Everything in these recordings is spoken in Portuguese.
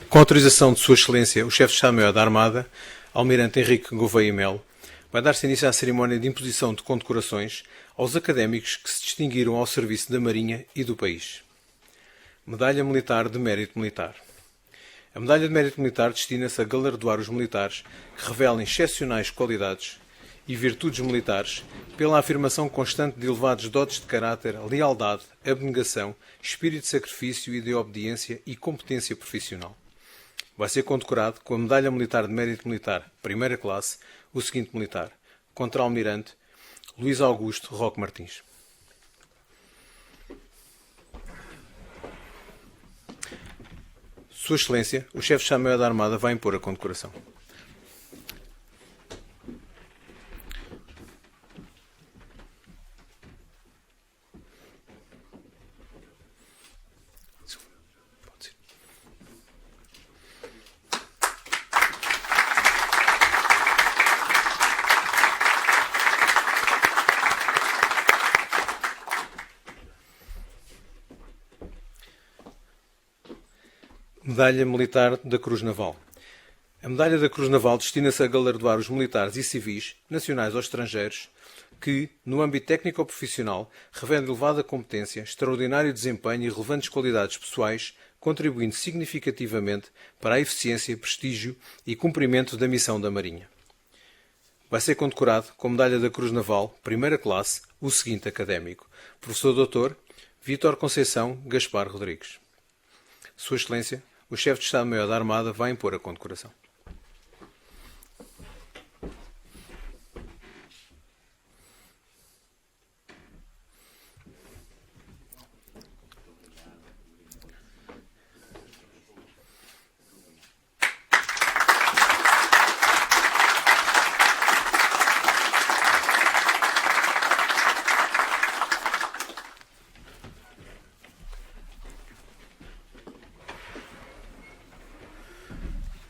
Com autorização de Sua Excelência, o Chefe de Estado-Maior da Armada, Almirante Henrique Gouveia e Melo, vai dar-se início à cerimónia de imposição de condecorações aos académicos que se distinguiram ao serviço da Marinha e do país. Medalha Militar de Mérito Militar. A Medalha de Mérito Militar destina-se a galardoar os militares que revelem excepcionais qualidades e virtudes militares pela afirmação constante de elevados dotes de caráter, lealdade, abnegação, espírito de sacrifício e de obediência e competência profissional. Vai ser condecorado com a Medalha Militar de Mérito Militar, primeira classe, o seguinte militar: Contra-Almirante Luís Augusto Roque Martins. Sua Excelência, o Chefe de Estado-Maior da Armada vai impor a condecoração. Medalha Militar da Cruz Naval. A Medalha da Cruz Naval destina-se a galardoar os militares e civis, nacionais ou estrangeiros, que, no âmbito técnico-profissional, revelam elevada competência, extraordinário desempenho e relevantes qualidades pessoais, contribuindo significativamente para a eficiência, prestígio e cumprimento da missão da Marinha. Vai ser condecorado com a Medalha da Cruz Naval, primeira classe, o seguinte académico: Professor Dr. Vítor Conceição Gaspar Rodrigues. Sua Excelência, o Chefe de Estado-Maior da Armada vai impor a condecoração.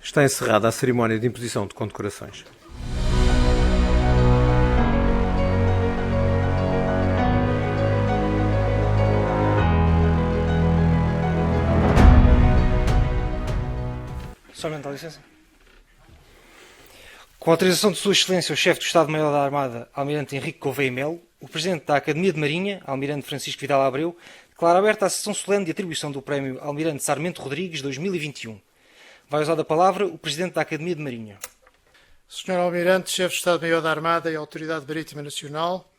Está encerrada a cerimónia de imposição de condecorações. Somente dá licença. Com a autorização de Sua Excelência, o Chefe do Estado-Maior da Armada, Almirante Henrique Gouveia e Melo, o Presidente da Academia de Marinha, Almirante Francisco Vidal Abreu, declara aberta a sessão solene de atribuição do Prémio Almirante Sarmento Rodrigues 2021. Vai usar a palavra o Presidente da Academia de Marinha. Sr. Almirante, Chefe de Estado-Maior da Armada e Autoridade Marítima Nacional,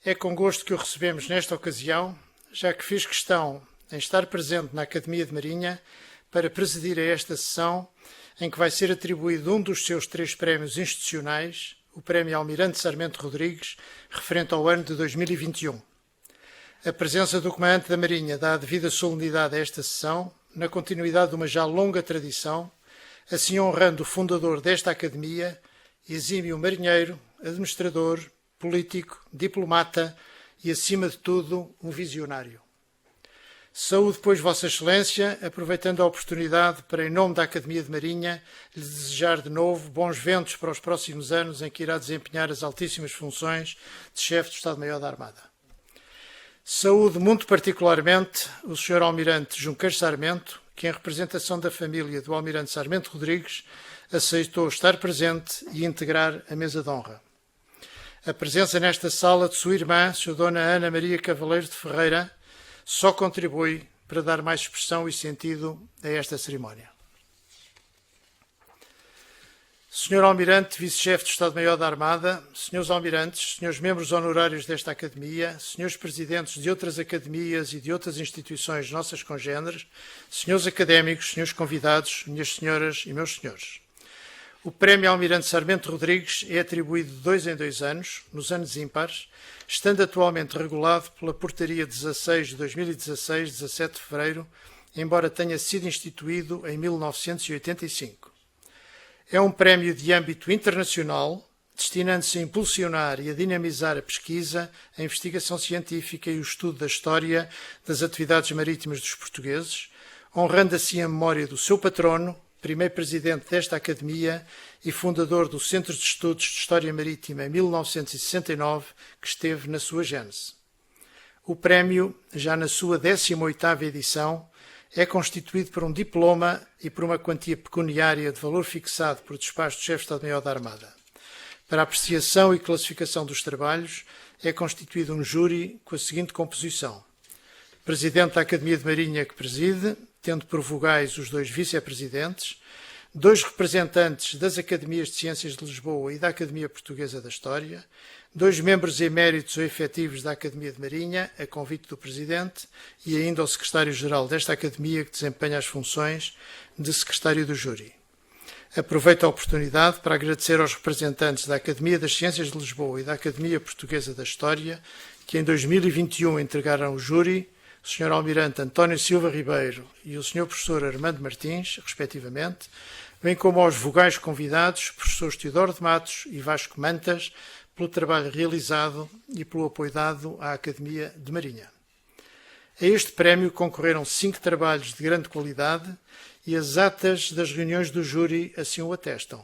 é com gosto que o recebemos nesta ocasião, já que fiz questão em estar presente na Academia de Marinha para presidir a esta sessão em que vai ser atribuído um dos seus 3 prémios institucionais, o Prémio Almirante Sarmento Rodrigues, referente ao ano de 2021. A presença do Comandante da Marinha dá a devida solenidade a esta sessão, na continuidade de uma já longa tradição, assim honrando o fundador desta Academia, exímio marinheiro, administrador, político, diplomata e, acima de tudo, um visionário. Saúde, pois, Vossa Excelência, aproveitando a oportunidade para, em nome da Academia de Marinha, lhe desejar de novo bons ventos para os próximos anos em que irá desempenhar as altíssimas funções de Chefe de Estado-Maior da Armada. Saúde muito particularmente o Sr. Almirante Junqueiro Sarmento, que em representação da família do Almirante Sarmento Rodrigues aceitou estar presente e integrar a mesa de honra. A presença nesta sala de sua irmã, Sra. Dona Ana Maria Cavaleiro de Ferreira, só contribui para dar mais expressão e sentido a esta cerimónia. Sr. Almirante, Vice-Chefe de Estado-Maior da Armada, Srs. Almirantes, Srs. Membros honorários desta Academia, Srs. Presidentes de outras Academias e de outras instituições nossas congêneres, Srs. Académicos, Srs. Convidados, Minhas Senhoras e Meus Senhores. O Prémio Almirante Sarmento Rodrigues é atribuído de 2 em 2 anos, nos anos ímpares, estando atualmente regulado pela Portaria 16 de 2016, 17 de fevereiro, embora tenha sido instituído em 1985. É um prémio de âmbito internacional, destinando-se a impulsionar e a dinamizar a pesquisa, a investigação científica e o estudo da história das atividades marítimas dos portugueses, honrando assim a memória do seu patrono, primeiro presidente desta Academia e fundador do Centro de Estudos de História Marítima em 1969, que esteve na sua gênese. O prémio, já na sua 18ª edição, é constituído por um diploma e por uma quantia pecuniária de valor fixado por despacho do Chefe de Estado-Maior da Armada. Para a apreciação e classificação dos trabalhos, é constituído um júri com a seguinte composição: Presidente da Academia de Marinha que preside, tendo por vogais os 2 vice-presidentes, 2 representantes das Academias de Ciências de Lisboa e da Academia Portuguesa da História, 2 membros eméritos ou efetivos da Academia de Marinha, a convite do Presidente, e ainda o Secretário-Geral desta Academia, que desempenha as funções de Secretário do Júri. Aproveito a oportunidade para agradecer aos representantes da Academia das Ciências de Lisboa e da Academia Portuguesa da História, que em 2021 entregaram o júri, o Sr. Almirante António Silva Ribeiro e o Sr. Professor Armando Martins, respectivamente, bem como aos vogais convidados, professores Teodoro de Matos e Vasco Mantas, pelo trabalho realizado e pelo apoio dado à Academia de Marinha. A este prémio concorreram 5 trabalhos de grande qualidade e as atas das reuniões do júri assim o atestam.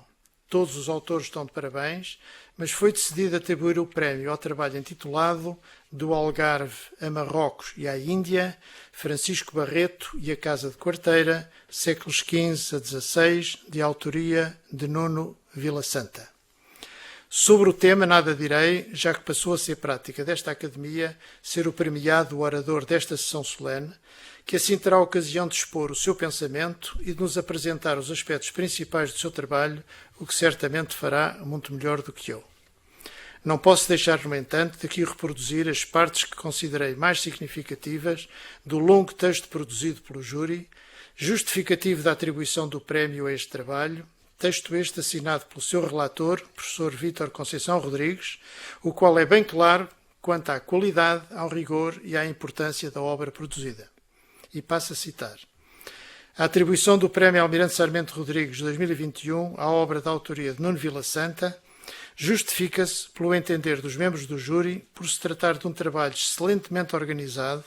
Todos os autores estão de parabéns, mas foi decidido atribuir o prémio ao trabalho intitulado Do Algarve a Marrocos e à Índia, Francisco Barreto e a Casa de Quarteira, séculos XV a XVI, de autoria de Nuno Vilassanta. Sobre o tema nada direi, já que passou a ser prática desta Academia ser o premiado orador desta sessão solene, que assim terá a ocasião de expor o seu pensamento e de nos apresentar os aspectos principais do seu trabalho, o que certamente fará muito melhor do que eu. Não posso deixar, no entanto, de aqui reproduzir as partes que considerei mais significativas do longo texto produzido pelo júri, justificativo da atribuição do prémio a este trabalho, texto este assinado pelo seu relator, professor Vítor Conceição Rodrigues, o qual é bem claro quanto à qualidade, ao rigor e à importância da obra produzida. E passo a citar. A atribuição do Prémio Almirante Sarmento Rodrigues 2021 à obra da autoria de Nuno Vilassanta justifica-se, pelo entender dos membros do júri, por se tratar de um trabalho excelentemente organizado,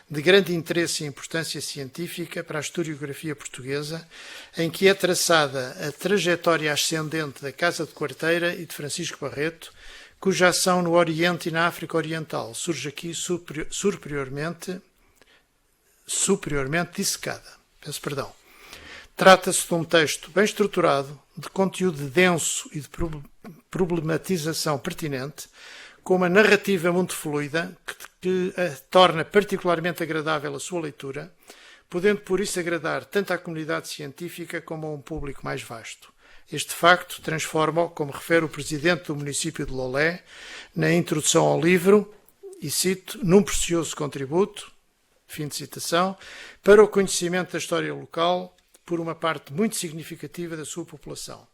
de grande interesse e importância científica para a historiografia portuguesa, em que é traçada a trajetória ascendente da Casa de Quarteira e de Francisco Barreto, cuja ação no Oriente e na África Oriental surge aqui superiormente dissecada. Peço perdão. Trata-se de um texto bem estruturado, de conteúdo denso e de problematização pertinente, com uma narrativa muito fluida, que a torna particularmente agradável a sua leitura, podendo por isso agradar tanto à comunidade científica como a um público mais vasto. Este facto transforma-o, como refere o presidente do município de Lolé, na introdução ao livro, e cito, num precioso contributo, fim de citação, para o conhecimento da história local por uma parte muito significativa da sua população.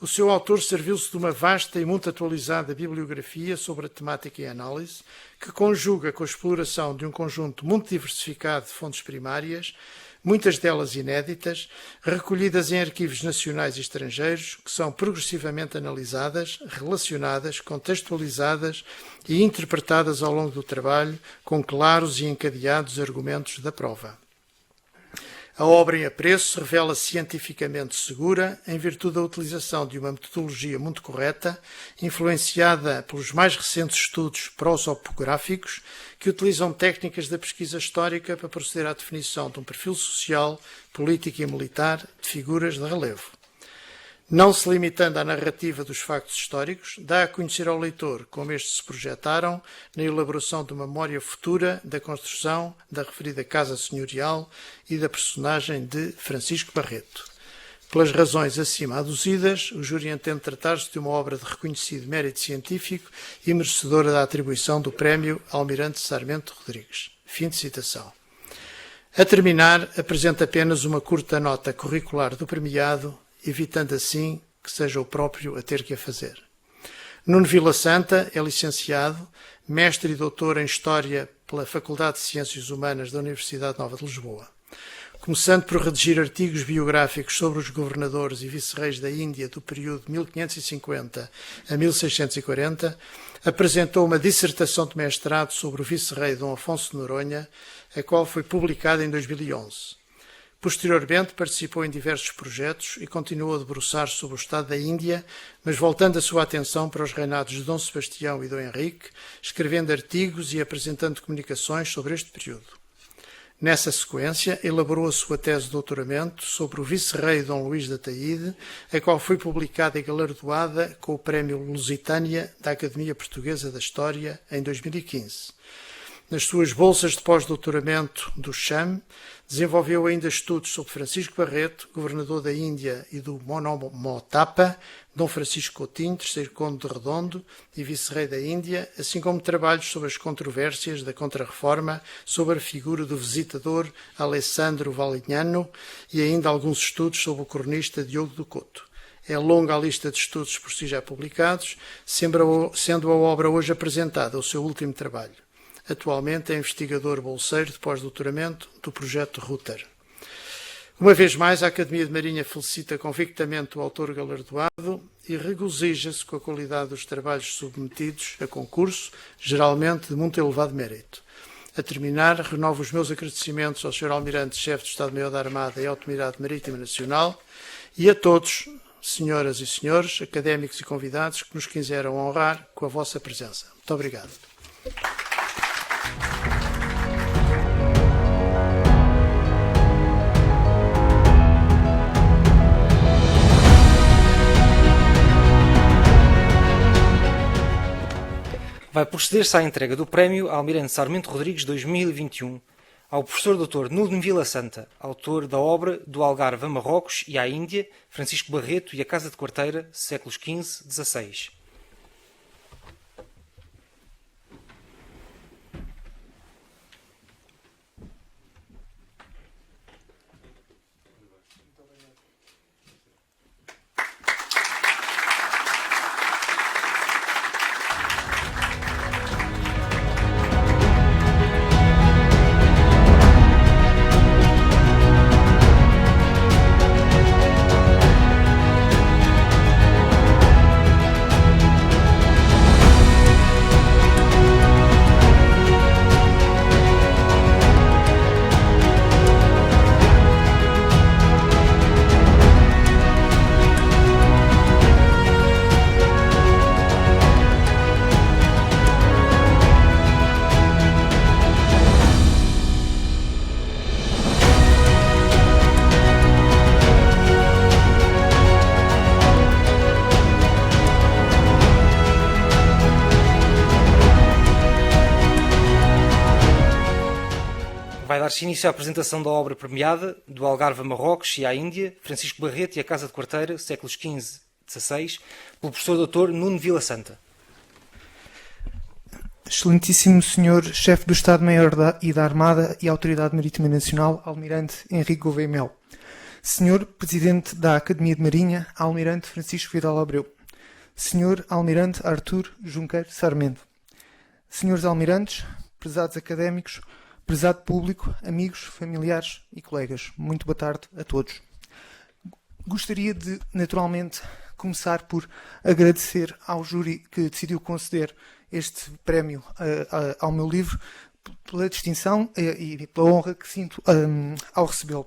O seu autor serviu-se de uma vasta e muito atualizada bibliografia sobre a temática e a análise, que conjuga com a exploração de um conjunto muito diversificado de fontes primárias, muitas delas inéditas, recolhidas em arquivos nacionais e estrangeiros, que são progressivamente analisadas, relacionadas, contextualizadas e interpretadas ao longo do trabalho, com claros e encadeados argumentos da prova. A obra em apreço revela cientificamente segura em virtude da utilização de uma metodologia muito correta, influenciada pelos mais recentes estudos prosopográficos, que utilizam técnicas da pesquisa histórica para proceder à definição de um perfil social, político e militar de figuras de relevo. Não se limitando à narrativa dos factos históricos, dá a conhecer ao leitor como estes se projetaram na elaboração de uma memória futura da construção da referida Casa Senhorial e da personagem de Francisco Barreto. Pelas razões acima aduzidas, o júri entende tratar-se de uma obra de reconhecido mérito científico e merecedora da atribuição do Prémio Almirante Sarmento Rodrigues. Fim de citação. A terminar, apresento apenas uma curta nota curricular do premiado, evitando assim que seja o próprio a ter que a fazer. Nuno Vilassanta é licenciado, mestre e doutor em História pela Faculdade de Ciências Humanas da Universidade Nova de Lisboa. Começando por redigir artigos biográficos sobre os governadores e vice-reis da Índia do período de 1550 a 1640, apresentou uma dissertação de mestrado sobre o vice-rei Dom Afonso de Noronha, a qual foi publicada em 2011. Posteriormente participou em diversos projetos e continuou a debruçar-se sobre o estado da Índia, mas voltando a sua atenção para os reinados de Dom Sebastião e Dom Henrique, escrevendo artigos e apresentando comunicações sobre este período. Nessa sequência, elaborou a sua tese de doutoramento sobre o vice-rei Dom Luís de Ataíde, a qual foi publicada e galardoada com o Prémio Lusitânia da Academia Portuguesa da História em 2015. Nas suas bolsas de pós-doutoramento do CHAM, desenvolveu ainda estudos sobre Francisco Barreto, governador da Índia e do Monomotapa, Dom Francisco Coutinho, terceiro conde de Redondo e vice-rei da Índia, assim como trabalhos sobre as controvérsias da Contra-Reforma, sobre a figura do visitador Alessandro Valignano e ainda alguns estudos sobre o cronista Diogo do Couto. É longa a lista de estudos por si já publicados, sendo a obra hoje apresentada o seu último trabalho. Atualmente é investigador bolseiro de pós-doutoramento do projeto Rutter. Uma vez mais, a Academia de Marinha felicita convictamente o autor galardoado e regozija-se com a qualidade dos trabalhos submetidos a concurso, geralmente de muito elevado mérito. A terminar, renovo os meus agradecimentos ao Sr. Almirante-Chefe do Estado-Maior da Armada e Autoridade Marítima Nacional e a todos, senhoras e senhores, académicos e convidados que nos quiseram honrar com a vossa presença. Muito obrigado. Vai proceder-se à entrega do Prémio Almirante Sarmento Rodrigues 2021 ao professor Dr. Nuno Vila Santa, autor da obra Do Algarve a Marrocos e à Índia, Francisco Barreto e a Casa de Quarteira, séculos XV-XVI. Vai dar-se início à apresentação da obra premiada Do Algarve a Marrocos e à Índia, Francisco Barreto e a Casa de Quarteira, séculos XV-XVI, pelo professor Dr. Nuno Vila Santa. Excelentíssimo Senhor Chefe do Estado-Maior e da Armada e Autoridade Marítima Nacional, Almirante Henrique Gouveia Melo. Senhor Presidente da Academia de Marinha, Almirante Francisco Vidal Abreu. Senhor Almirante Artur Junqueiro Sarmento. Senhores Almirantes, prezados académicos, prezado público, amigos, familiares e colegas, muito boa tarde a todos. Gostaria de, naturalmente, começar por agradecer ao júri que decidiu conceder este prémio ao meu livro, pela distinção e pela honra que sinto ao recebê-lo.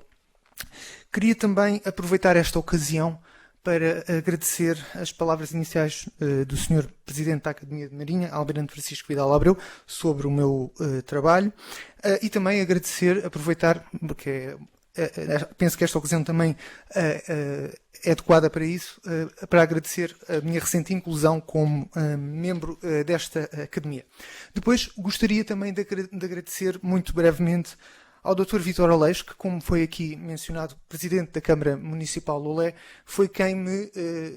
Queria também aproveitar esta ocasião para agradecer as palavras iniciais do Sr. Presidente da Academia de Marinha, Almirante Francisco Vidal Abreu, sobre o meu trabalho, e também aproveitar, porque penso que esta ocasião também é adequada para isso, para agradecer a minha recente inclusão como membro desta Academia. Depois, gostaria também de agradecer muito brevemente ao Dr. Vítor Aleixo, que, como foi aqui mencionado, Presidente da Câmara Municipal de Lolé, foi quem me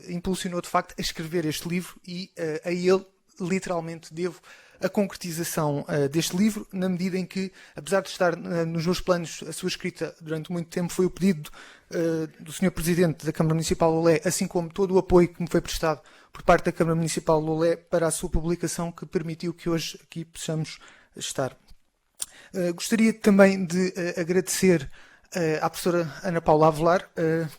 impulsionou, de facto, a escrever este livro e a ele, literalmente, devo a concretização deste livro, na medida em que, apesar de estar nos meus planos a sua escrita durante muito tempo, foi o pedido do Sr. Presidente da Câmara Municipal de Lolé, assim como todo o apoio que me foi prestado por parte da Câmara Municipal de Lolé para a sua publicação, que permitiu que hoje aqui possamos estar. Gostaria também de agradecer à professora Ana Paula Avelar,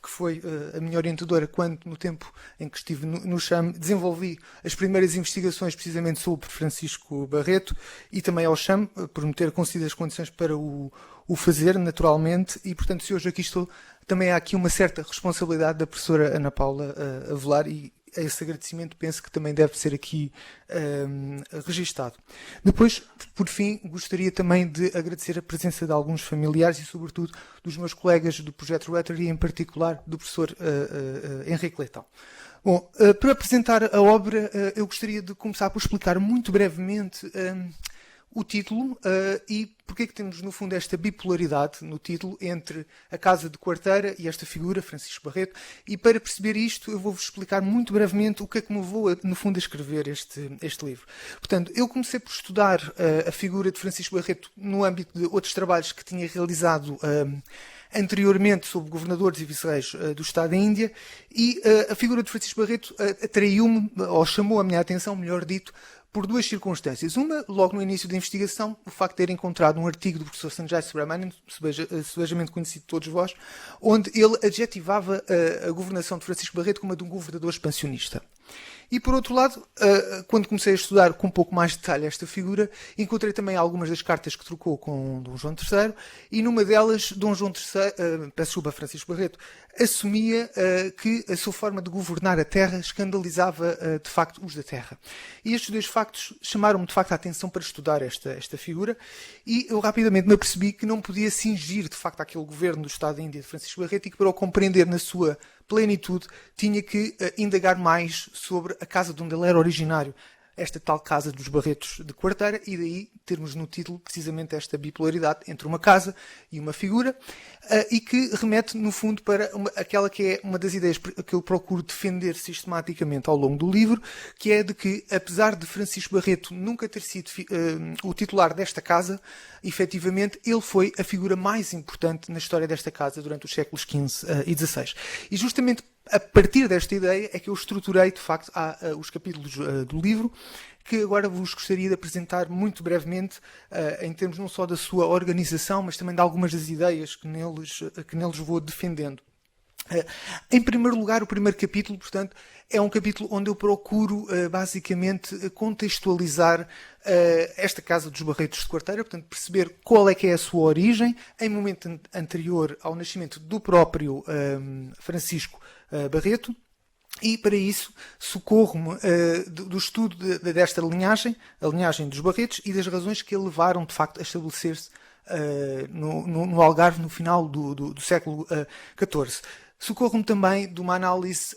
que foi a minha orientadora quando, no tempo em que estive no CHAM, desenvolvi as primeiras investigações precisamente sobre Francisco Barreto, e também ao CHAM, por me ter concedido as condições para o fazer, naturalmente, e, portanto, se hoje aqui estou, também há aqui uma certa responsabilidade da professora Ana Paula Avelar, e esse agradecimento penso que também deve ser aqui registado. Depois, por fim, gostaria também de agradecer a presença de alguns familiares e, sobretudo, dos meus colegas do Projeto Rotary, em particular do professor Henrique Leitão. Bom, para apresentar a obra, eu gostaria de começar por explicar muito brevemente o título e porque é que temos, no fundo, esta bipolaridade no título entre a Casa de Quarteira e esta figura, Francisco Barreto. E para perceber isto, eu vou-vos explicar muito brevemente o que é que me levou, no fundo, a escrever este livro. Portanto, eu comecei por estudar a figura de Francisco Barreto no âmbito de outros trabalhos que tinha realizado anteriormente sobre governadores e vice-reis do Estado da Índia, e a figura de Francisco Barreto atraiu-me, ou chamou a minha atenção, melhor dito, por duas circunstâncias. Uma, logo no início da investigação, o facto de ter encontrado um artigo do professor Sanjay Subramanian, sebejamente conhecido de todos vós, onde ele adjetivava a governação de Francisco Barreto como a de um governador expansionista. E, por outro lado, quando comecei a estudar com um pouco mais de detalhe esta figura, encontrei também algumas das cartas que trocou com Dom João III, e numa delas, Francisco Barreto, assumia que a sua forma de governar a terra escandalizava, de facto, os da terra. E estes dois factos chamaram-me, de facto, a atenção para estudar esta figura, e eu rapidamente me apercebi que não podia cingir, de facto, àquele governo do Estado da Índia de Francisco Barreto, e que, para o compreender na sua plenitude, tinha que indagar mais sobre a casa de onde ele era originário, esta tal casa dos Barretos de Quarteira, e daí termos no título precisamente esta bipolaridade entre uma casa e uma figura, e que remete, no fundo, para aquela que é uma das ideias que eu procuro defender sistematicamente ao longo do livro, que é de que, apesar de Francisco Barreto nunca ter sido o titular desta casa, efetivamente, ele foi a figura mais importante na história desta casa durante os séculos XV e XVI. E justamente a partir desta ideia é que eu estruturei, de facto, os capítulos do livro, que agora vos gostaria de apresentar muito brevemente, em termos não só da sua organização, mas também de algumas das ideias que neles vou defendendo. Em primeiro lugar, o primeiro capítulo, portanto, é um capítulo onde eu procuro, basicamente, contextualizar esta Casa dos Barretos de Quarteira, portanto, perceber qual é que é a sua origem, em momento anterior ao nascimento do próprio Francisco Barreto, e para isso socorro-me do estudo desta linhagem, a linhagem dos Barretos, e das razões que a levaram, de facto, a estabelecer-se no Algarve no final do século XIV. Socorro-me também de uma análise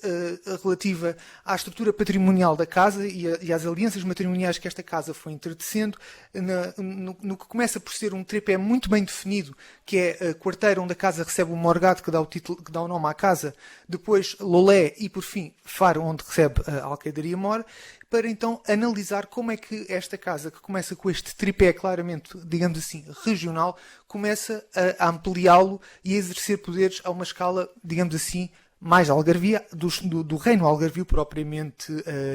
relativa à estrutura patrimonial da casa e às alianças matrimoniais que esta casa foi entretecendo, no que começa por ser um tripé muito bem definido, que é a quarteira onde a casa recebe o morgado, que dá o nome à casa, depois Lolé e, por fim, Faro, onde recebe a alquedaria mor, para então analisar como é que esta casa, que começa com este tripé claramente, digamos assim, regional, começa a ampliá-lo e a exercer poderes a uma escala, digamos assim, mais algarvia, do reino algarvio propriamente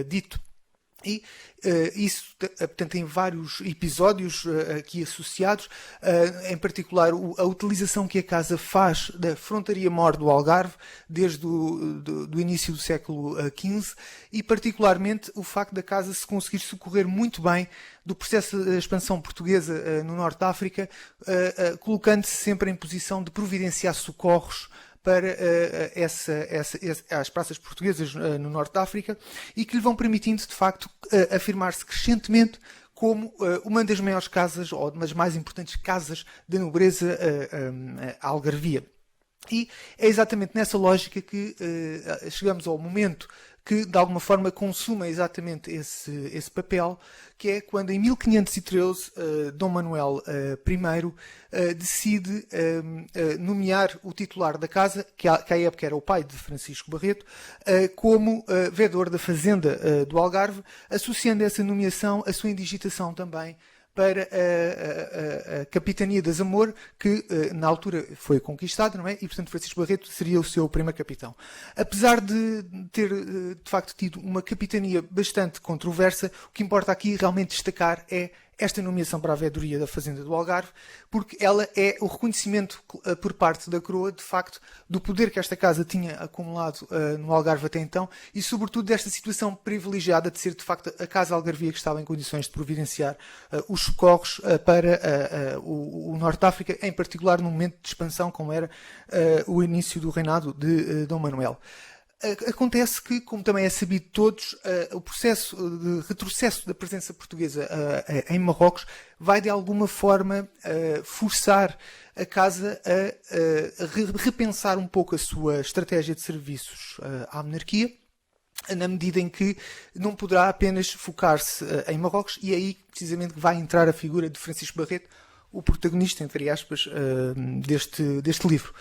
dito. E isso, portanto, tem vários episódios aqui associados, em particular a utilização que a casa faz da frontaria mor do Algarve desde do início do século XV, e particularmente o facto da casa se conseguir socorrer muito bem do processo de expansão portuguesa no Norte de África, colocando-se sempre em posição de providenciar socorros para as praças portuguesas no Norte de África, e que lhe vão permitindo, de facto, afirmar-se crescentemente como uma das maiores casas, ou das mais importantes casas da nobreza algarvia. E é exatamente nessa lógica que chegamos ao momento que, de alguma forma, consuma exatamente esse papel, que é quando, em 1513, Dom Manuel I decide nomear o titular da casa, que à época era o pai de Francisco Barreto, como vedor da fazenda do Algarve, associando essa nomeação à sua indigitação também para a Capitania das Amor, que na altura foi conquistada, não é? E, portanto, Francisco Barreto seria o seu primeiro capitão. Apesar de ter, de facto, tido uma capitania bastante controversa, o que importa aqui realmente destacar é esta nomeação para a vedoria da Fazenda do Algarve, porque ela é o reconhecimento por parte da coroa, de facto, do poder que esta casa tinha acumulado no Algarve até então, e sobretudo desta situação privilegiada de ser, de facto, a casa algarvia que estava em condições de providenciar os socorros para o Norte de África, em particular num momento de expansão como era o início do reinado de Dom Manuel. Acontece que, como também é sabido de todos, o processo de retrocesso da presença portuguesa em Marrocos vai de alguma forma forçar a Casa a repensar um pouco a sua estratégia de serviços à monarquia, na medida em que não poderá apenas focar-se em Marrocos, e aí precisamente vai entrar a figura de Francisco Barreto, o protagonista, entre aspas, deste livro.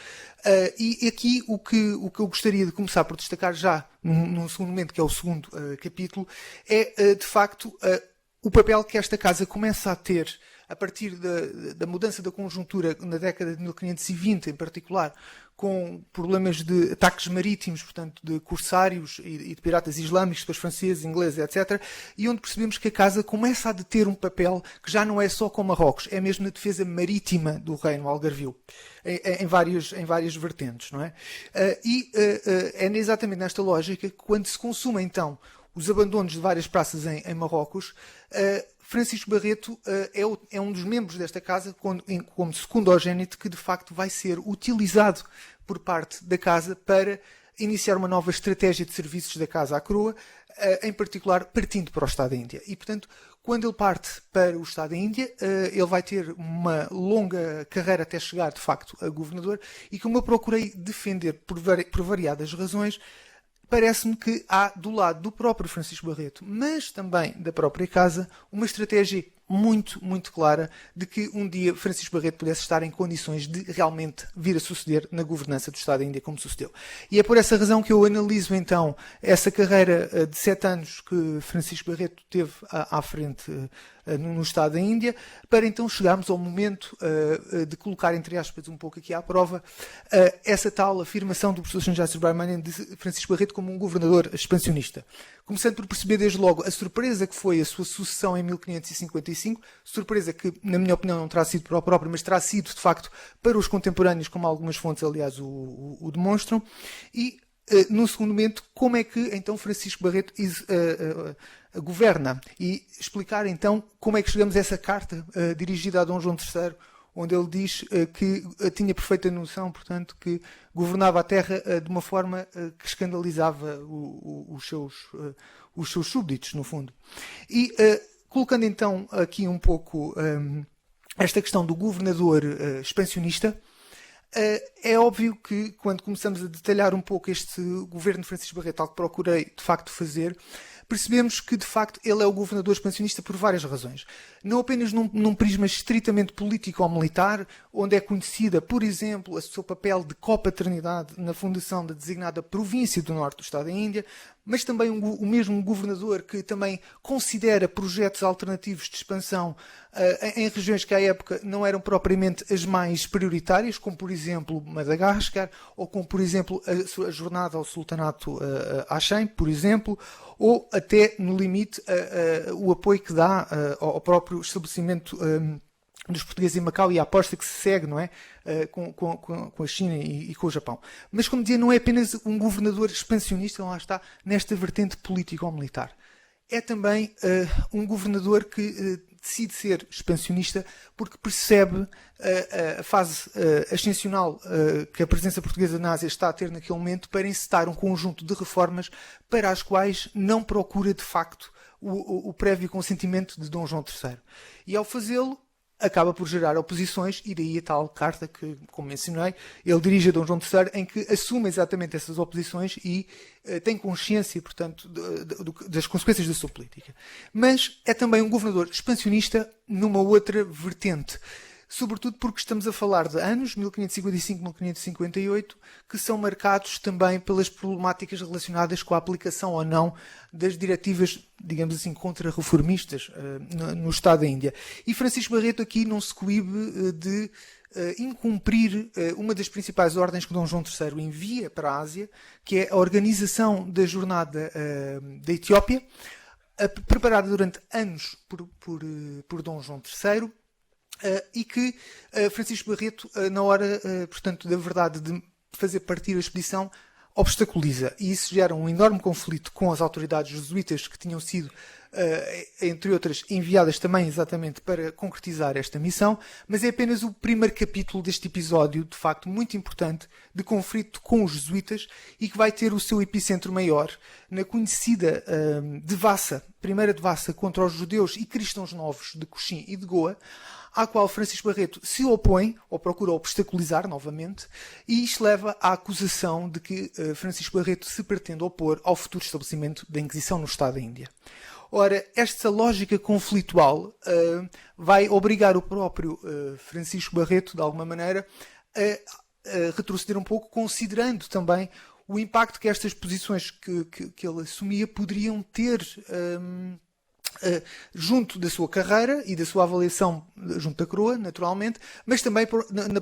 E aqui o que eu gostaria de começar por destacar já num segundo momento, que é o segundo capítulo, é de facto o papel que esta casa começa a ter a partir da mudança da conjuntura na década de 1520 em particular, com problemas de ataques marítimos, portanto, de corsários e de piratas islâmicos, depois franceses, ingleses, etc., e onde percebemos que a Casa começa a ter um papel que já não é só com Marrocos, é mesmo na defesa marítima do reino algarvio, em várias vertentes, não é? É exatamente nesta lógica que, quando se consuma, então, os abandonos de várias praças em Marrocos, Francisco Barreto é um dos membros desta casa, como secundogénito, que de facto vai ser utilizado por parte da casa para iniciar uma nova estratégia de serviços da Casa à Coroa, em particular partindo para o Estado da Índia. E, portanto, quando ele parte para o Estado da Índia, ele vai ter uma longa carreira até chegar, de facto, a governador, e como eu procurei defender por variadas razões, parece-me que há do lado do próprio Francisco Barreto, mas também da própria Casa, uma estratégia muito, muito clara de que um dia Francisco Barreto pudesse estar em condições de realmente vir a suceder na governança do Estado da Índia como sucedeu. E é por essa razão que eu analiso então essa carreira de 7 anos que Francisco Barreto teve à frente no Estado da Índia, para então chegarmos ao momento de colocar, entre aspas, um pouco aqui à prova, essa tal afirmação do professor Sanjay Subramanian de Francisco Barreto como um governador expansionista. Começando por perceber desde logo a surpresa que foi a sua sucessão em 1555, surpresa que, na minha opinião, não terá sido para o próprio, mas terá sido, de facto, para os contemporâneos, como algumas fontes, aliás, o demonstram. E, no segundo momento, como é que, então, Francisco Barreto governa, e explicar então como é que chegamos a essa carta dirigida a Dom João III, onde ele diz que tinha perfeita noção, portanto, que governava a terra de uma forma que escandalizava os seus súbditos, no fundo. E colocando então aqui um pouco esta questão do governador expansionista, é óbvio que quando começamos a detalhar um pouco este governo de Francisco Barreto, algo que procurei de facto fazer, percebemos que, de facto, ele é o governador expansionista por várias razões. Não apenas num prisma estritamente político ou militar, onde é conhecida, por exemplo, o seu papel de copaternidade na fundação da designada província do norte do Estado da Índia, mas também o mesmo governador que também considera projetos alternativos de expansão em regiões que à época não eram propriamente as mais prioritárias, como por exemplo Madagascar, ou como por exemplo a jornada ao sultanato Achem, por exemplo, ou até no limite o apoio que dá ao próprio estabelecimento dos portugueses em Macau e a aposta que se segue, não é? Com a China e com o Japão. Mas, como dizia, não é apenas um governador expansionista, lá está, nesta vertente político-militar. É também um governador que decide ser expansionista porque percebe a fase ascensional que a presença portuguesa na Ásia está a ter naquele momento para encetar um conjunto de reformas para as quais não procura, de facto, o prévio consentimento de Dom João III. E, ao fazê-lo, acaba por gerar oposições, e daí a tal carta que, como mencionei, ele dirige a Dom João III, em que assume exatamente essas oposições e tem consciência, portanto, das consequências da sua política. Mas é também um governador expansionista numa outra vertente, sobretudo porque estamos a falar de anos, 1555-1558, que são marcados também pelas problemáticas relacionadas com a aplicação ou não das diretivas, digamos assim, contra-reformistas no Estado da Índia. E Francisco Barreto aqui não se coíbe de incumprir uma das principais ordens que Dom João III envia para a Ásia, que é a organização da jornada da Etiópia, preparada durante anos por Dom João III, e que Francisco Barreto, na hora, portanto, da verdade de fazer partir a expedição, obstaculiza. E isso gera um enorme conflito com as autoridades jesuítas que tinham sido entre outras enviadas também exatamente para concretizar esta missão, mas é apenas o primeiro capítulo deste episódio, de facto muito importante, de conflito com os jesuítas e que vai ter o seu epicentro maior na conhecida devassa, primeira devassa contra os judeus e cristãos novos de Coxim e de Goa, à qual Francisco Barreto se opõe, ou procura obstaculizar novamente, e isto leva à acusação de que Francisco Barreto se pretende opor ao futuro estabelecimento da Inquisição no Estado da Índia. Ora, esta lógica conflitual vai obrigar o próprio Francisco Barreto, de alguma maneira, a retroceder um pouco, considerando também o impacto que estas posições que ele assumia poderiam ter junto da sua carreira e da sua avaliação junto da coroa, naturalmente, mas também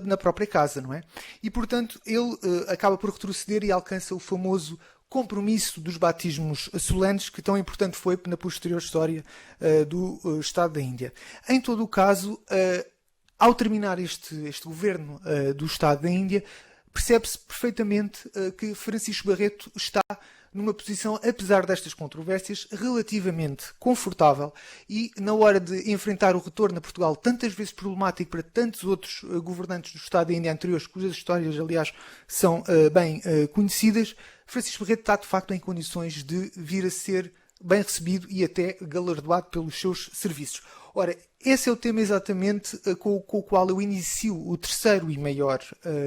na própria casa, não é? E, portanto, ele acaba por retroceder e alcança o famoso compromisso dos batismos solenes, que tão importante foi na posterior história do Estado da Índia. Em todo o caso, ao terminar este governo do Estado da Índia, percebe-se perfeitamente que Francisco Barreto está numa posição, apesar destas controvérsias, relativamente confortável e, na hora de enfrentar o retorno a Portugal, tantas vezes problemático para tantos outros governantes do Estado da Índia anteriores, cujas histórias, aliás, são bem conhecidas, Francisco Barreto está, de facto, em condições de vir a ser bem recebido e até galardoado pelos seus serviços. Ora, esse é o tema exatamente com o qual eu inicio o terceiro e maior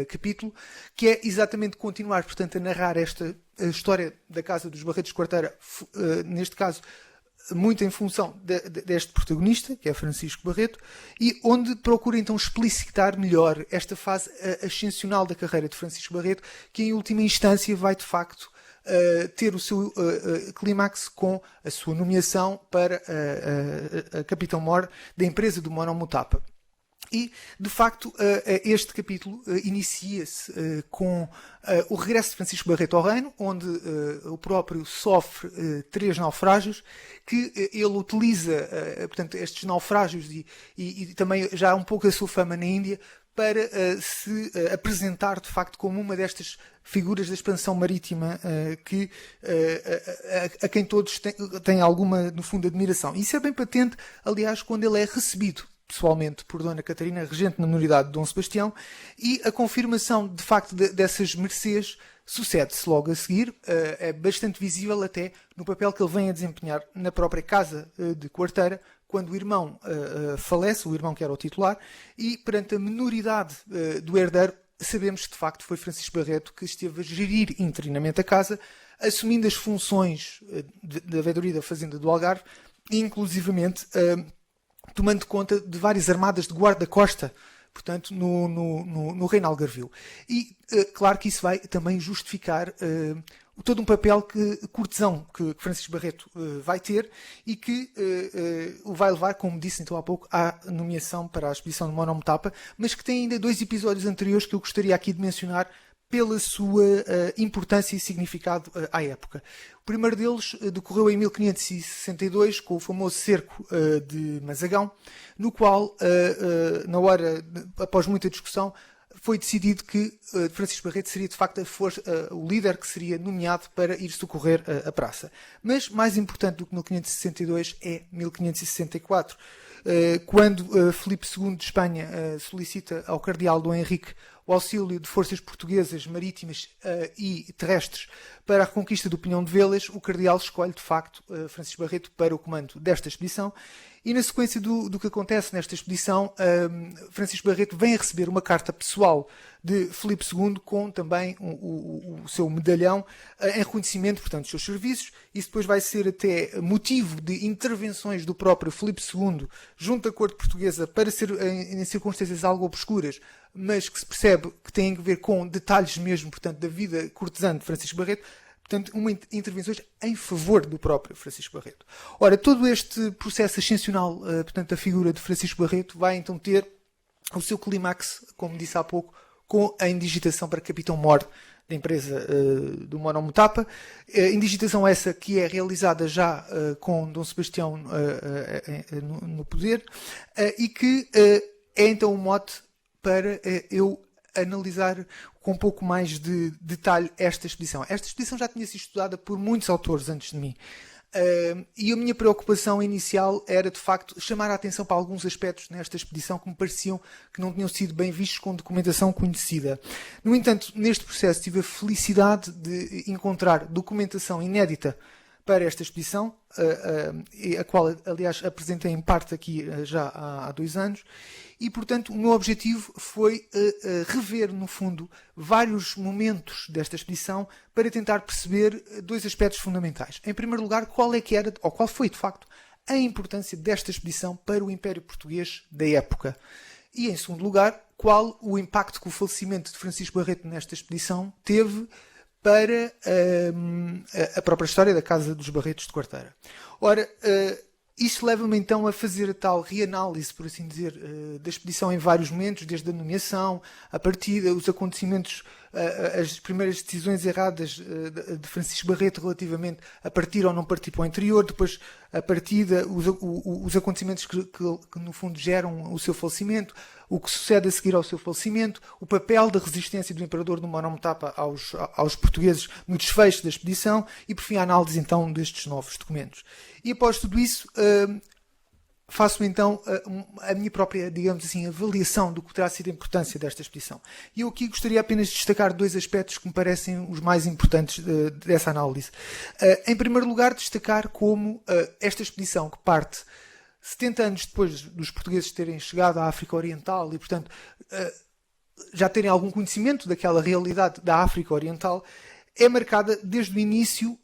capítulo, que é exatamente continuar, portanto, a narrar esta história da Casa dos Barretos de Quarteira, neste caso, muito em função deste protagonista, que é Francisco Barreto, e onde procura então explicitar melhor esta fase ascensional da carreira de Francisco Barreto, que em última instância vai, de facto, ter o seu clímax com a sua nomeação para a Capitão-Mor da empresa do Monomotapa. E, de facto, este capítulo inicia-se com o regresso de Francisco Barreto ao reino, onde o próprio sofre 3 naufrágios, que ele utiliza, portanto, estes naufrágios e também já um pouco a sua fama na Índia, para se apresentar, de facto, como uma destas figuras da expansão marítima a quem todos têm alguma, no fundo, admiração. Isso é bem patente, aliás, quando ele é recebido pessoalmente por Dona Catarina, regente na minoridade de Dom Sebastião, e a confirmação, de facto, dessas mercês sucede-se logo a seguir, é bastante visível até no papel que ele vem a desempenhar na própria Casa de Quarteira, quando o irmão falece, o irmão que era o titular, e perante a minoridade do herdeiro, sabemos que de facto foi Francisco Barreto que esteve a gerir interinamente a casa, assumindo as funções da veedoria da Fazenda do Algarve, e inclusivamente tomando conta de várias armadas de guarda-costa, portanto, no reino algarvio. E claro que isso vai também justificar todo um papel cortesão que Francisco Barreto vai ter e que o vai levar, como disse então há pouco, à nomeação para a expedição de Monomotapa, mas que tem ainda 2 episódios anteriores que eu gostaria aqui de mencionar pela sua importância e significado à época. O primeiro deles decorreu em 1562, com o famoso cerco de Mazagão, no qual, após muita discussão, foi decidido que Francisco Barreto seria de facto o líder que seria nomeado para ir socorrer a praça. Mas mais importante do que 1562 é 1564, quando Filipe II de Espanha solicita ao cardeal Dom Henrique o auxílio de forças portuguesas, marítimas e terrestres para a reconquista do Pinhão de Velas. O cardeal escolhe, de facto, Francisco Barreto para o comando desta expedição. E na sequência do que acontece nesta expedição, Francisco Barreto vem a receber uma carta pessoal de Filipe II com também o seu medalhão em reconhecimento, portanto, dos seus serviços. Isso depois vai ser até motivo de intervenções do próprio Filipe II junto à corte portuguesa para ser em circunstâncias algo obscuras, mas que se percebe que têm a ver com detalhes mesmo, portanto, da vida cortesã de Francisco Barreto. Portanto, intervenções em favor do próprio Francisco Barreto. Ora, todo este processo ascensional, portanto, da figura de Francisco Barreto, vai então ter o seu clímax, como disse há pouco, com a indigitação para Capitão-Mor da empresa do Monomotapa. Indigitação essa que é realizada já com Dom Sebastião no poder e que é então um mote para eu analisar com um pouco mais de detalhe esta expedição. Esta expedição já tinha sido estudada por muitos autores antes de mim. E a minha preocupação inicial era, de facto, chamar a atenção para alguns aspectos nesta expedição que me pareciam que não tinham sido bem vistos com documentação conhecida. No entanto, neste processo tive a felicidade de encontrar documentação inédita para esta expedição, a qual, aliás, apresentei em parte aqui já há 2 anos, e, portanto, o meu objetivo foi rever, no fundo, vários momentos desta expedição para tentar perceber 2 aspectos fundamentais. Em primeiro lugar, qual é que era, ou qual foi, de facto, a importância desta expedição para o Império Português da época. E, em segundo lugar, qual o impacto que o falecimento de Francisco Barreto nesta expedição teve para a própria história da Casa dos Barretos de Quarteira. Ora, isso leva-me então a fazer a tal reanálise, por assim dizer, da expedição em vários momentos, desde a nomeação, a partida, os acontecimentos, as primeiras decisões erradas de Francisco Barreto relativamente a partir ou não partir para o interior, depois a partida, os acontecimentos que no fundo geram o seu falecimento, o que sucede a seguir ao seu falecimento, o papel da resistência do Imperador do Monomotapa aos portugueses no desfecho da expedição e, por fim, a análise então destes novos documentos. E após tudo isso, faço então a minha própria, digamos assim, avaliação do que terá sido a importância desta expedição. E eu aqui gostaria apenas de destacar 2 aspectos que me parecem os mais importantes dessa análise. Em primeiro lugar, destacar como esta expedição, que parte 70 anos depois dos portugueses terem chegado à África Oriental e, portanto, já terem algum conhecimento daquela realidade da África Oriental, é marcada desde o início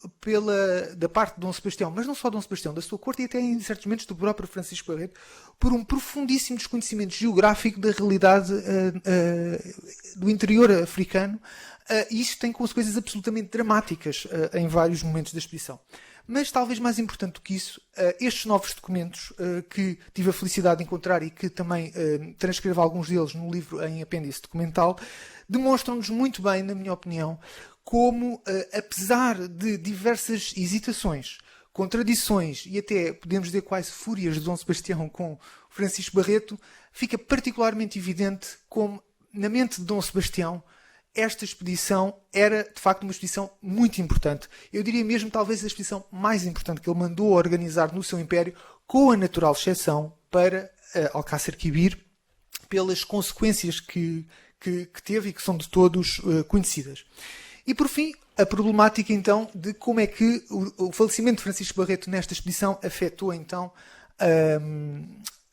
da parte de Dom Sebastião, mas não só Dom Sebastião, da sua corte e até em certos momentos do próprio Francisco Barreto, por um profundíssimo desconhecimento geográfico da realidade do interior africano, e isso tem consequências absolutamente dramáticas em vários momentos da expedição. Mas talvez mais importante do que isso, estes novos documentos que tive a felicidade de encontrar e que também transcrevo alguns deles no livro em apêndice documental, demonstram-nos muito bem, na minha opinião, como, apesar de diversas hesitações, contradições e até, podemos dizer, quase fúrias de Dom Sebastião com Francisco Barreto, fica particularmente evidente como, na mente de Dom Sebastião, esta expedição era, de facto, uma expedição muito importante. Eu diria mesmo, talvez, a expedição mais importante que ele mandou organizar no seu império, com a natural exceção para Alcácer Quibir, pelas consequências que teve e que são de todos conhecidas. E, por fim, a problemática, então, de como é que o falecimento de Francisco Barreto nesta expedição afetou, então,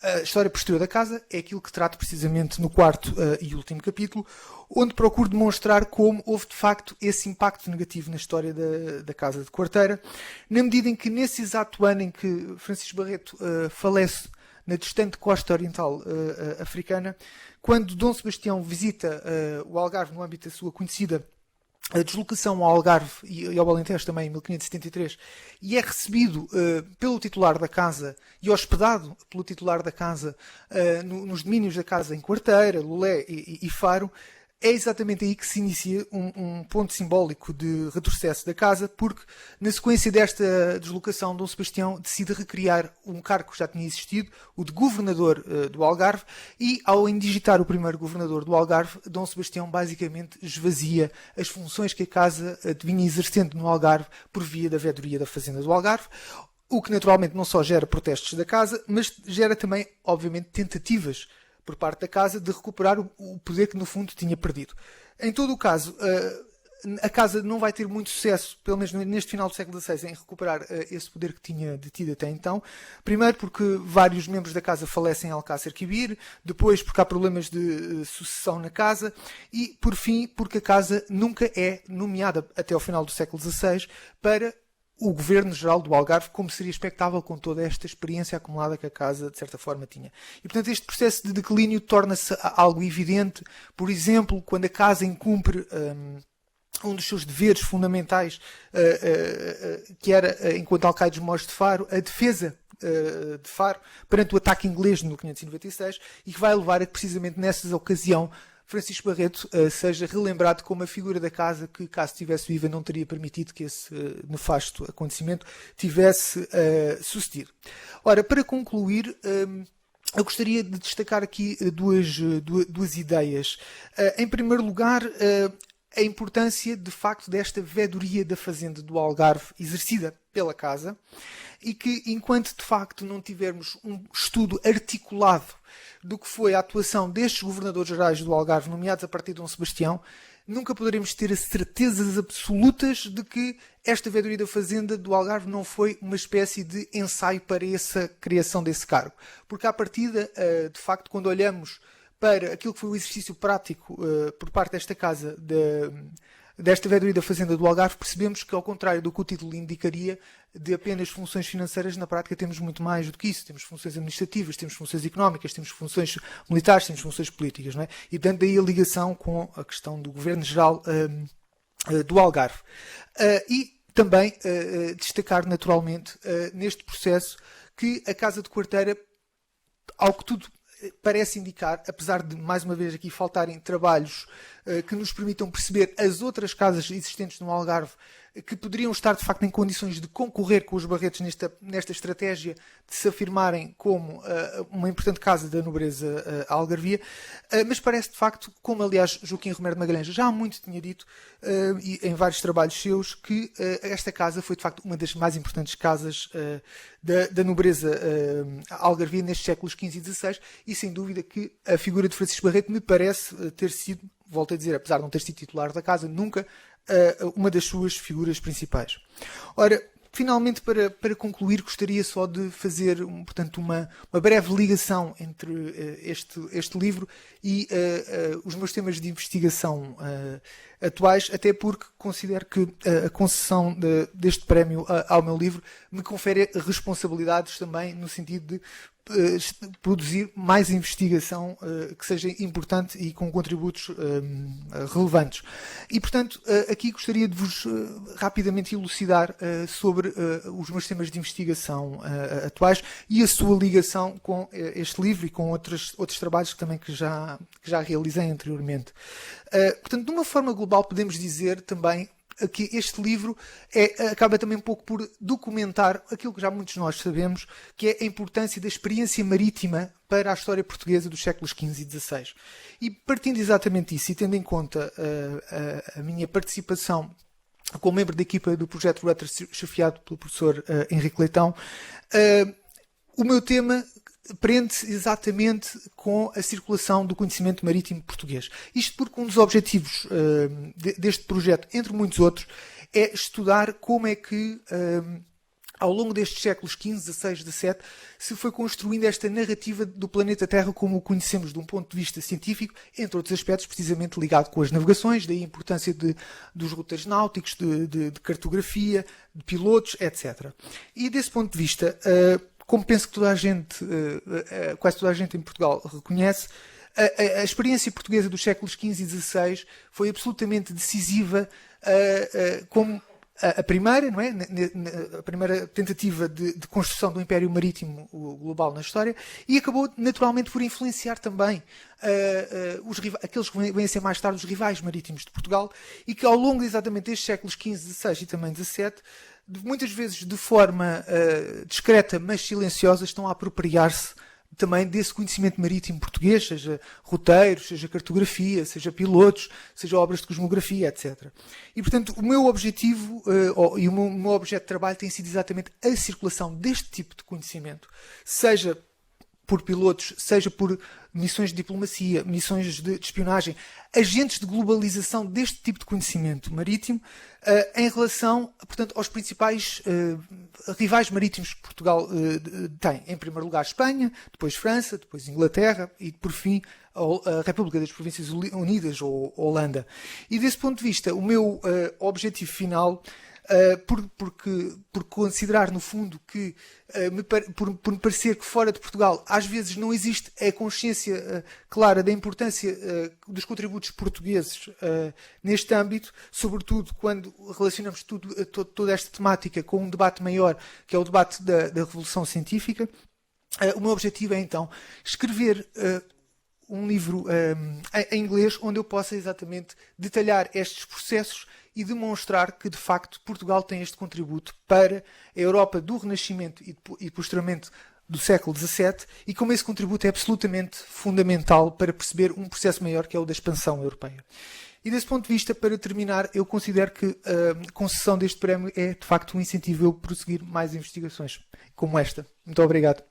a história posterior da casa. É aquilo que trato precisamente no 4º e último capítulo, onde procuro demonstrar como houve, de facto, esse impacto negativo na história da Casa de Quarteira, na medida em que, nesse exato ano em que Francisco Barreto falece na distante costa oriental africana, quando Dom Sebastião visita o Algarve no âmbito da sua conhecida a deslocação ao Algarve e ao Alentejo também em 1573, e é recebido pelo titular da casa e hospedado pelo titular da casa nos domínios da casa em Quarteira, Lolé e Faro, é exatamente aí que se inicia um ponto simbólico de retrocesso da casa, porque na sequência desta deslocação Dom Sebastião decide recriar um cargo que já tinha existido, o de governador do Algarve, e ao indigitar o primeiro governador do Algarve, Dom Sebastião basicamente esvazia as funções que a casa vinha exercendo no Algarve por via da vedoria da fazenda do Algarve, o que naturalmente não só gera protestos da casa, mas gera também, obviamente, tentativas por parte da casa de recuperar o poder que no fundo tinha perdido. Em todo o caso, a casa não vai ter muito sucesso, pelo menos neste final do século XVI, em recuperar esse poder que tinha detido até então. Primeiro porque vários membros da casa falecem em Alcácer Quibir, depois porque há problemas de sucessão na casa e, por fim, porque a casa nunca é nomeada até ao final do século XVI para o governo-geral do Algarve, como seria expectável com toda esta experiência acumulada que a casa, de certa forma, tinha. E, portanto, este processo de declínio torna-se algo evidente, por exemplo, quando a casa incumpre um dos seus deveres fundamentais, que era, enquanto alcaide dos Mores de Faro, a defesa de Faro perante o ataque inglês de 1596, e que vai levar a que, precisamente nessa ocasião, Francisco Barreto seja relembrado como a figura da casa que, caso estivesse viva, não teria permitido que esse nefasto acontecimento tivesse sucedido. Ora, para concluir, eu gostaria de destacar aqui duas ideias. Em primeiro lugar, a importância, de facto, desta vedoria da fazenda do Algarve, exercida pela Casa, e que, enquanto de facto não tivermos um estudo articulado do que foi a atuação destes governadores gerais do Algarve, nomeados a partir de Dom Sebastião, nunca poderemos ter as certezas absolutas de que esta veredoria da Fazenda do Algarve não foi uma espécie de ensaio para essa criação desse cargo. Porque, à partida, de facto, quando olhamos para aquilo que foi o exercício prático por parte desta Casa desta veredoria da Fazenda do Algarve, percebemos que, ao contrário do que o título indicaria, de apenas funções financeiras, na prática temos muito mais do que isso. Temos funções administrativas, temos funções económicas, temos funções militares, temos funções políticas, não é? E, portanto, daí a ligação com a questão do Governo Geral do Algarve. E também destacar, naturalmente, neste processo, que a Casa de Quarteira, ao que tudo parece indicar, apesar de, mais uma vez, aqui faltarem trabalhos que nos permitam perceber as outras casas existentes no Algarve que poderiam estar, de facto, em condições de concorrer com os Barretos nesta estratégia de se afirmarem como uma importante casa da nobreza algarvia, mas parece, de facto, como, aliás, Joaquim Romero de Magalhães já há muito tinha dito, e em vários trabalhos seus, que esta casa foi, de facto, uma das mais importantes casas da nobreza algarvia nestes séculos XV e XVI, e, sem dúvida, que a figura de Francisco Barreto me parece ter sido, volto a dizer, apesar de não ter sido titular da casa, nunca uma das suas figuras principais. Ora, finalmente, para concluir, gostaria só de fazer, portanto, uma breve ligação entre este livro e os meus temas de investigação atuais, até porque considero que a concessão deste prémio ao meu livro me confere responsabilidades também no sentido de produzir mais investigação que seja importante e com contributos relevantes. E, portanto, aqui gostaria de vos rapidamente elucidar sobre os meus temas de investigação atuais e a sua ligação com este livro e com outros trabalhos que já realizei anteriormente. Portanto, de uma forma global, podemos dizer também que este livro acaba também um pouco por documentar aquilo que já muitos de nós sabemos, que é a importância da experiência marítima para a história portuguesa dos séculos XV e XVI. E partindo exatamente disso, e tendo em conta a minha participação como membro da equipa do projeto Rutgers, chefiado pelo professor Henrique Leitão, o meu tema prende-se exatamente com a circulação do conhecimento marítimo português. Isto porque um dos objetivos deste projeto, entre muitos outros, é estudar como é que, ao longo destes séculos XV, XVI, XVII, se foi construindo esta narrativa do planeta Terra como o conhecemos de um ponto de vista científico, entre outros aspectos precisamente ligado com as navegações, daí a importância dos roteiros náuticos, de cartografia, de pilotos, etc. E desse ponto de vista, como penso que toda a gente, quase toda a gente em Portugal reconhece, a experiência portuguesa dos séculos XV e XVI foi absolutamente decisiva como a primeira, não é? A primeira tentativa de construção do Império Marítimo global na história, e acabou naturalmente por influenciar também aqueles que vêm a ser mais tarde os rivais marítimos de Portugal, e que ao longo exatamente destes séculos XV, XVI e também XVII, muitas vezes de forma discreta, mas silenciosa, estão a apropriar-se também desse conhecimento marítimo português, seja roteiros, seja cartografia, seja pilotos, seja obras de cosmografia, etc. E, portanto, o meu objetivo e o meu objeto de trabalho tem sido exatamente a circulação deste tipo de conhecimento, seja por pilotos, seja por missões de diplomacia, missões de espionagem, agentes de globalização deste tipo de conhecimento marítimo, em relação, portanto, aos principais rivais marítimos que Portugal tem. Em primeiro lugar, Espanha, depois França, depois Inglaterra e, por fim, a República das Províncias Unidas, ou Holanda. E, desse ponto de vista, o meu objetivo final, por considerar, no fundo, que por me parecer que fora de Portugal às vezes não existe a consciência clara da importância dos contributos portugueses neste âmbito, sobretudo quando relacionamos toda esta temática com um debate maior, que é o debate da Revolução Científica. O meu objetivo é, então, escrever um livro em inglês onde eu possa exatamente detalhar estes processos e demonstrar que, de facto, Portugal tem este contributo para a Europa do Renascimento e posteriormente do século XVII, e como esse contributo é absolutamente fundamental para perceber um processo maior, que é o da expansão europeia. E desse ponto de vista, para terminar, eu considero que a concessão deste prémio é de facto um incentivo a eu prosseguir mais investigações como esta. Muito obrigado.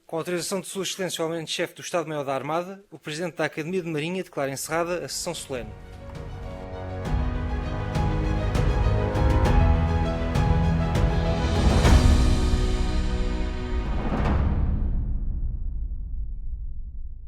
Com a autorização de Sua Excelência o Almirante-Chefe do Estado-Maior da Armada, o Presidente da Academia de Marinha declara encerrada a sessão solene.